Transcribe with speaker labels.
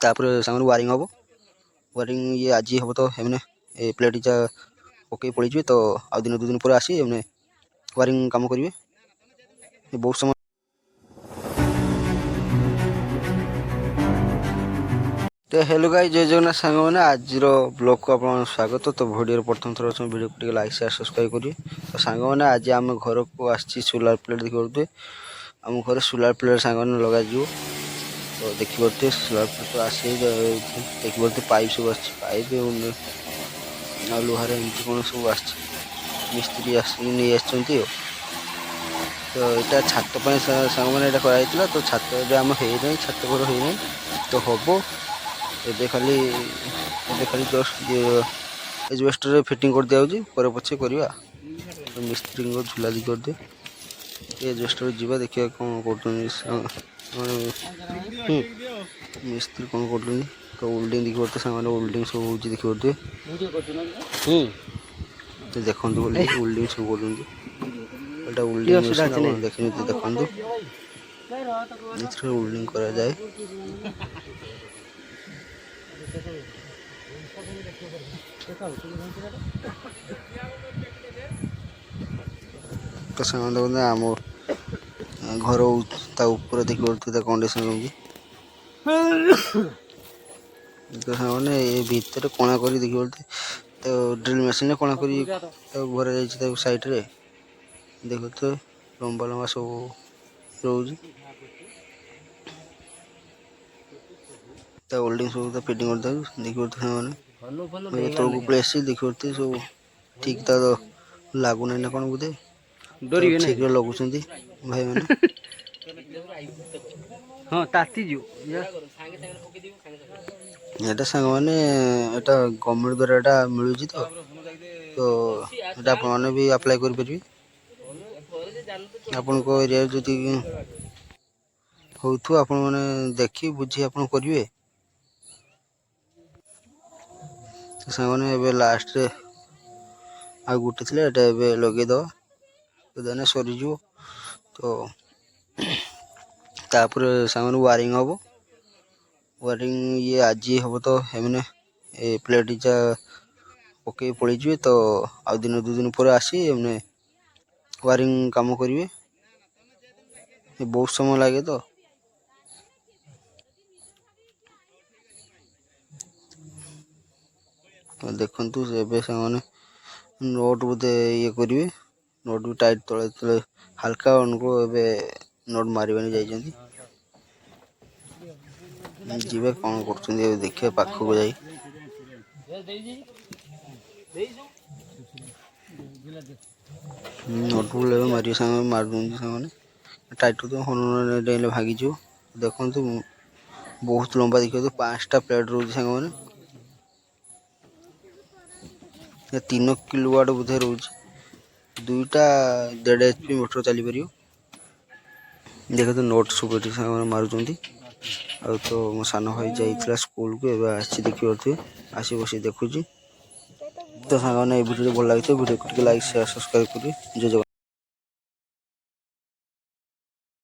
Speaker 1: तापर सामने वायरिंग हम वायरिंग ये आज ही हम तो एमने प्लेट जा पकई पड़े तो आ दिन 2 दिन पर आसी एमने वायरिंग काम करेंगे बहुत समय। तो हेलो गाइस जय जगन्नाथ सांग मैंने आज ब्लॉग को आप स्वागत। तो वीडियो प्रथम थर वीडियो को लाइक शेयर सब्सक्राइब करेंगे। तो सांग मैंने आज आम घर को आसी सोलार प्लेट देखिए आम घर सोलार प्लेट सांग लगे तो देखिए सोलार प्लेट तो आसी देखिए पाइप सब पाइप लुहार एमती कौन सब मिस्त्री नहीं आसती तो यहाँ छात सांग मैंने कराई तो छात आम हो छात घर हो तो हम एबे खाली जस्ट एजबेस्टर फिटिंग कर दिया पर पछे करवा तो मिस्त्री को झुला दी कर दे एजबेस्टर जीवा देखिए कौन कर मिस्त्री कौन कर तो वेल्डिंग देखिए सामान वेल्डिंग सब हो देखिए तो देखो वेल्डिंग सब कर वेल्डिंग देखिए देखो वेल्डिंग करा जाए तो सामान आम घर ऊपर देखिए कंडीशन हो तो सामने ये भीतर कणा कर देखिए तो ड्रिल मशीन कणा कर भरा जाए साइड रे देखो तो लंबा लंबा सब रोज तो वेल्डिंग सब फिटिंग कर देखिए सामने तौक पलि देखिए सब ठीक तो लगुना ना कौन बोधे ठीक लगुच भाई मैंने
Speaker 2: हाँ ताती जो
Speaker 1: यहाँ सांग मैंने गवर्नमेंट द्वारा मिलूँ तो आपने भी अप्लाई करें आपण को एरिया जदि हो आपण मैंने देखी बुझी आप करेंगे तो सांग मैंने लास्ट आ गोटे थे लगेद तो देने सरीज तो तापर सांग वायरिंग हम वायरिंग ये आज ही हम तो एमने प्लेट जा पकई पड़े तो आ दिन 2 दिन पर आसी एमने वायरिंग काम करेंगे बहुत समय लगे तो देखु सांग नोट बोधे ये करेंगे नोट भी टाइट तले तले हल्का उनको ए नोट मारे जाइए जीवे कौन कर देखिए पाख को जाई नोट मारी सांग मार सांग टाइट तो डेले भागी देखो बहुत लंबा देखिए तो 5टा प्लेट रोज सांग मैंने 3 किलोवाट बोधे रोज 2टा 1.5 HP मोटर चली पार देखे तो नोट सब सांग मारुंट आ तो मो सान भाई जाइए स्कूल को आसी देखिए आसी बस देखुची तो सांग वीडियो भल लगे वीडियो को लाइक शेयर सब्सक्राइब करें जय जगन्नाथ।